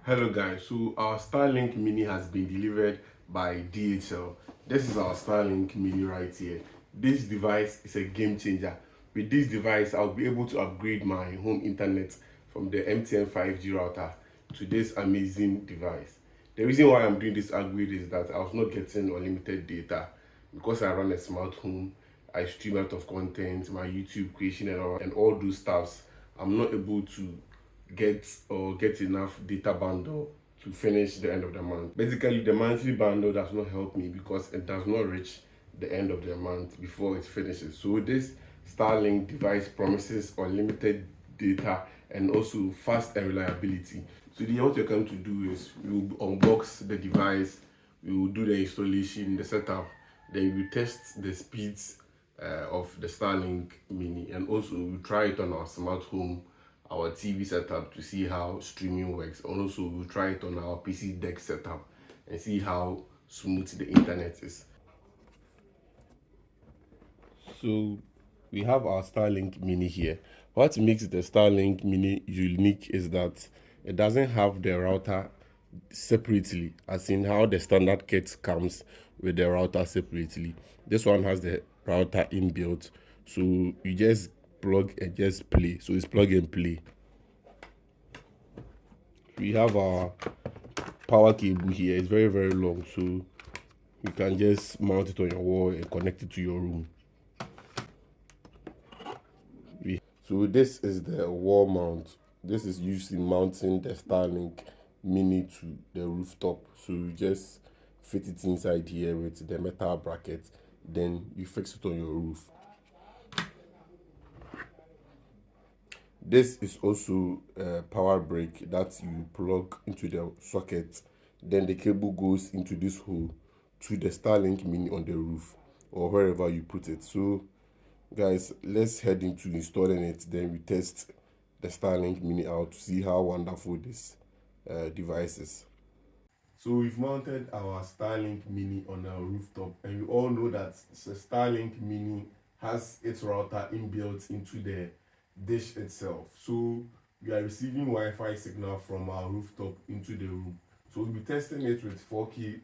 Hello guys, so our Starlink Mini has been delivered by DHL. This is our Starlink Mini right here. This device is a game changer. With this device, I'll be able to upgrade my home internet from the MTN 5G router to this amazing device. The reason why I'm doing this upgrade is that I was not getting unlimited data because I run a smart home. I stream a lot of content, my YouTube creation and all those stuffs. I'm not able to get enough data bundle to finish the end of the month. Basically, the monthly bundle does not help me because it does not reach the end of the month before it finishes. So this Starlink device promises unlimited data and also fast and reliability. So what you're going to do is we will unbox the device, we will do the installation, the setup, then we test the speeds of the Starlink Mini, and also we try it on our smart home, our TV setup to see how streaming works. And also we'll try it on our PC deck setup and see how smooth the internet is. So we have our Starlink Mini here. What makes the Starlink Mini unique is that it doesn't have the router separately, as in how the standard kit comes with the router separately. This one has the router inbuilt, so you just plug and just play. So it's plug and play. We have our power cable here. It's very long, so you can just mount it on your wall and connect it to your room. So this is the wall mount. This is used in mounting the Starlink Mini to the rooftop. So you just fit it inside here with the metal bracket, then you fix it on your roof. This is also a power brick that you plug into the socket, then the cable goes into this hole to the Starlink Mini on the roof or wherever you put it. So guys, let's head into installing it, then we test the Starlink Mini out to see how wonderful this device is. So we've mounted our Starlink Mini on our rooftop, and you all know that the Starlink Mini has its router inbuilt into the dish itself. So we are receiving Wi-Fi signal from our rooftop into the room. So we'll be testing it with 4K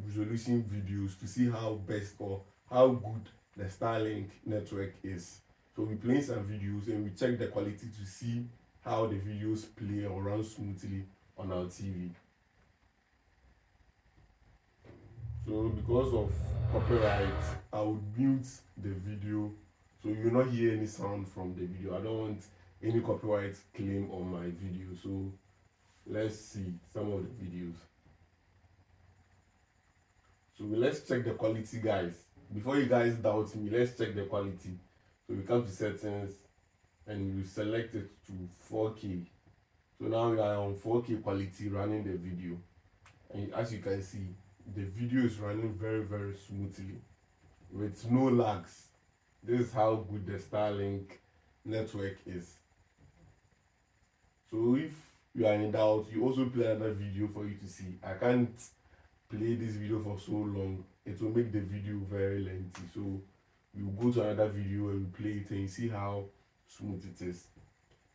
resolution videos to see how best or how good the Starlink network is. So we'll be playing some videos and we check the quality to see how the videos play or run smoothly on our TV. So because of copyright, I would mute the video so you will not hear any sound from the video. I don't want any copyright claim on my video. So let's see some of the videos. So let's check the quality, guys. Before you guys doubt me, let's check the quality. So we come to settings and we select it to 4K. So now we are on 4K quality running the video. And as you can see, the video is running very smoothly with no lags. This is how good the Starlink network is. So if you are in doubt, you also play another video for you to see. I can't play this video for so long. It will make the video very lengthy. So you go to another video and play it and you see how smooth it is.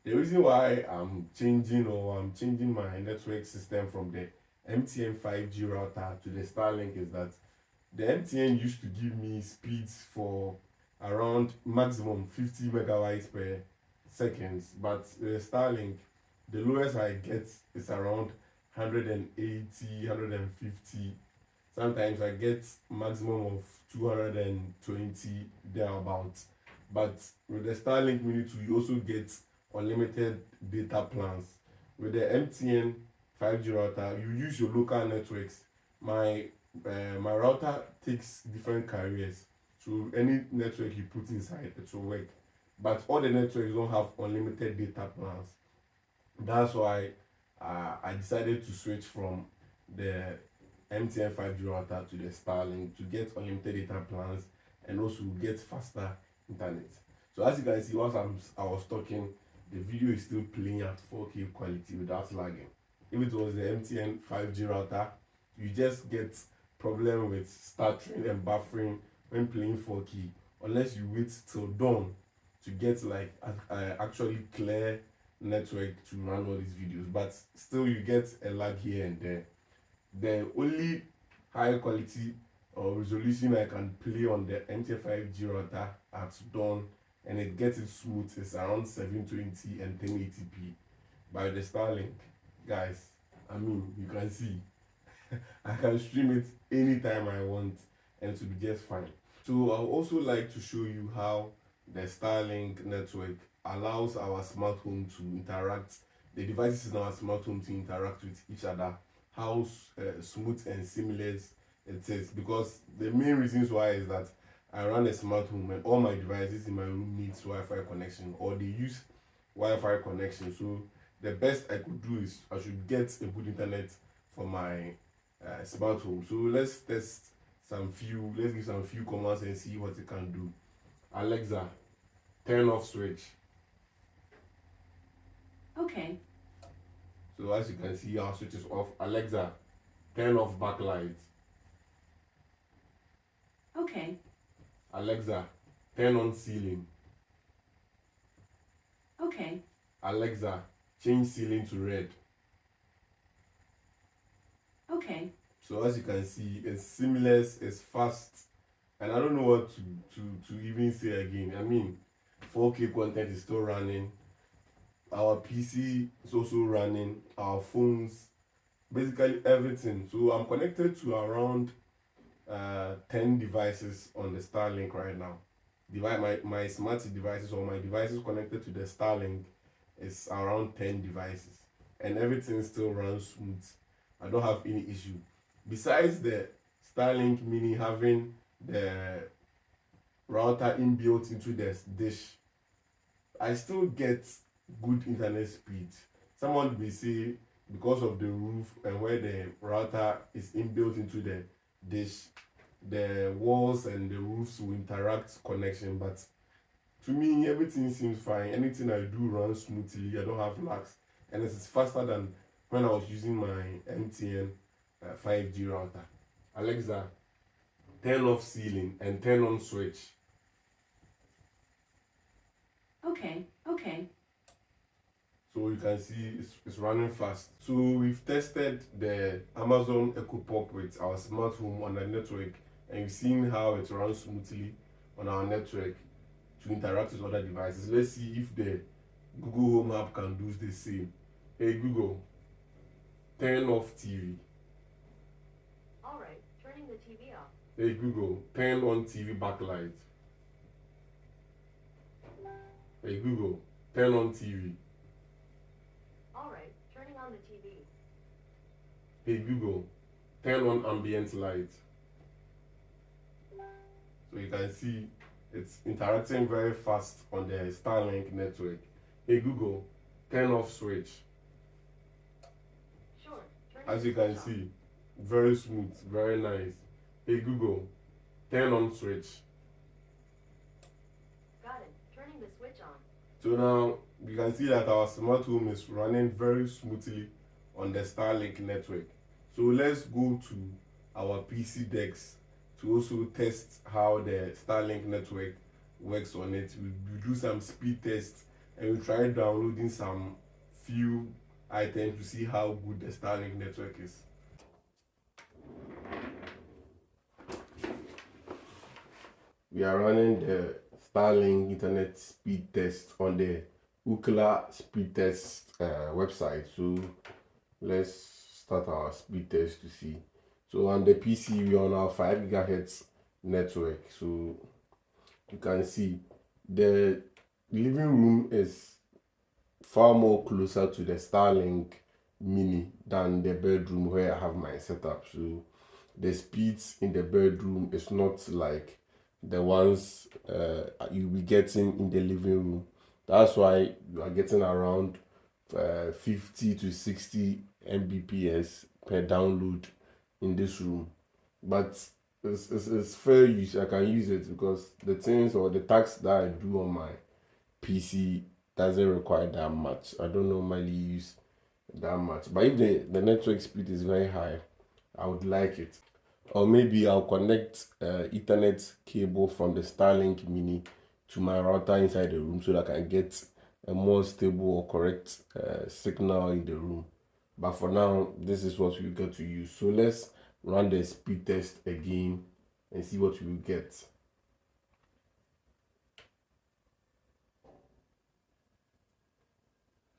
The reason why I'm changing my network system from the MTN 5G router to the Starlink is that the MTN used to give me speeds for around maximum 50 megabytes per seconds, but the Starlink, the lowest I get is around 180, 150. Sometimes I get maximum of 220 thereabouts. But with the Starlink Mini 2, you also get unlimited data plans. With the MTN 5G router, you use your local networks. My router takes different carriers, so any network you put inside, it will work. But all the networks don't have unlimited data plans. That's why I decided to switch from the MTN 5G router to the Starlink to get unlimited data plans and also get faster internet. So as you can see, once I was talking, the video is still playing at 4K quality without lagging. If it was the MTN 5G router, you just get problem with stuttering and buffering when playing 4K unless you wait till dawn to get like actually clear network to run all these videos, but still you get a lag here and there. The only high quality or resolution I can play on the MTN 5G router at dawn and it gets it smooth is around 720 and 1080p. By the Starlink, guys, I mean, you can see I can stream it anytime I want and to be just fine. So I would also like to show you how the Starlink network allows our smart home to interact, the devices in our smart home to interact with each other, how smooth and seamless it is. Because the main reasons why is that I run a smart home and all my devices in my room needs Wi-Fi connection or they use Wi-Fi connection. So the best I could do is I should get a good internet for my smart home. So let's test let's give some few commands and see what it can do. Alexa, turn off switch. Okay. So as you can see, our switch is off. Alexa, turn off backlight. Okay. Alexa, turn on ceiling. Okay. Alexa, change ceiling to red. Okay. So as you can see, it's seamless, it's fast, and I don't know what to even say again. I mean, 4K content is still running. Our PC is also running. Our phones, basically everything. So I'm connected to around 10 devices on the Starlink right now. My smart devices or my devices connected to the Starlink is around 10 devices, and everything still runs smooth. I don't have any issue. Besides the Starlink Mini having the router inbuilt into the dish, I still get good internet speed. Someone may say because of the roof and where the router is inbuilt into the dish, the walls and the roofs will interact connection, but to me everything seems fine. Anything I do runs smoothly. I don't have lags, and it's faster than when I was using my MTN 5G router. Alexa, turn off ceiling and turn on switch. Okay. Okay. So you can see it's running fast. So we've tested the Amazon Echo Pop with our smart home on the network, and we've seen how it runs smoothly on our network to interact with other devices. Let's see if the Google Home app can do the same. Hey Google, turn off TV. Alright, turning the TV off. Hey Google, turn on TV backlight. Hey Google, turn on TV. Alright, turning on the TV. Hey Google, turn on ambient light. So you can see it's interacting very fast on the Starlink network. Hey Google, turn off switch. Sure. As you can see, very smooth, very nice. Hey Google, turn on switch. Got it. Turning the switch on. So now you can see that our smart home is running very smoothly on the Starlink network. So let's go to our PC decks to also test how the Starlink network works on it. We do some speed tests and we try downloading some few items to see how good the Starlink network is. We are running the Starlink internet speed test on the Ookla speed test website. So let's start our speed test to see. So on the PC we are on our 5 gigahertz network. So you can see the living room is far more closer to the Starlink Mini than the bedroom where I have my setup. So the speeds in the bedroom is not like the ones you'll be getting in the living room. That's why you are getting around 50 to 60 Mbps per download in this room. But it's fair use. I can use it because the things or the tasks that I do on my PC doesn't require that much. I don't normally use that much. But if the network speed is very high, I would like it. Or maybe I'll connect Ethernet cable from the Starlink Mini to my router inside the room so that I can get a more stable or correct signal in the room. But for now, this is what we get to use. So let's run the speed test again and see what we will get.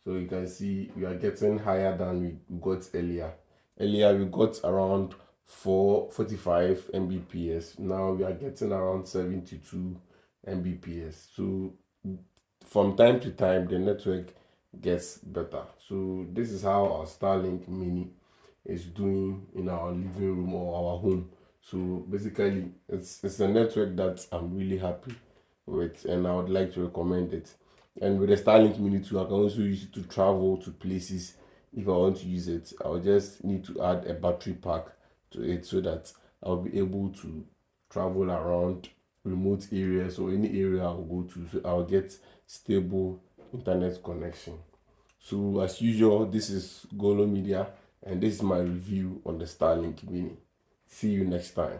So you can see we are getting higher than we got earlier. Earlier we got around 445 Mbps. Now we are getting around 72 Mbps. So from time to time the network gets better. So this is how our Starlink Mini is doing in our living room or our home. So basically it's a network that I'm really happy with, and I would like to recommend it. And with the Starlink Mini 2, I can also use it to travel to places. If I want to use it, I'll just need to add a battery pack to it so that I'll be able to travel around remote areas or any area I'll go to. So I'll get stable internet connection. So as usual, this is Golo Media, and this is my review on the Starlink Mini. See you next time.